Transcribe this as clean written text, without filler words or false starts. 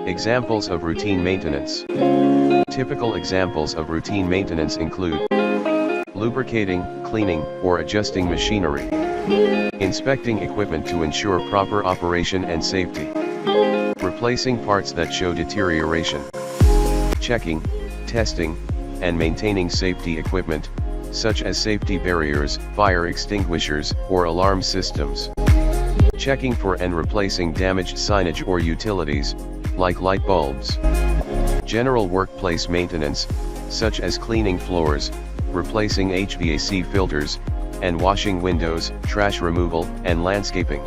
Examples of routine maintenance. Typical examples of routine maintenance include lubricating, cleaning, or adjusting machinery, inspecting equipment to ensure proper operation and safety, replacing parts that show deterioration, checking, testing, and maintaining safety equipment, such as safety barriers, fire extinguishers, or alarm systems, checking for and replacing damaged signage or utilities, like light bulbs. General workplace maintenance, such as cleaning floors, replacing HVAC filters, and washing windows, trash removal, and landscaping.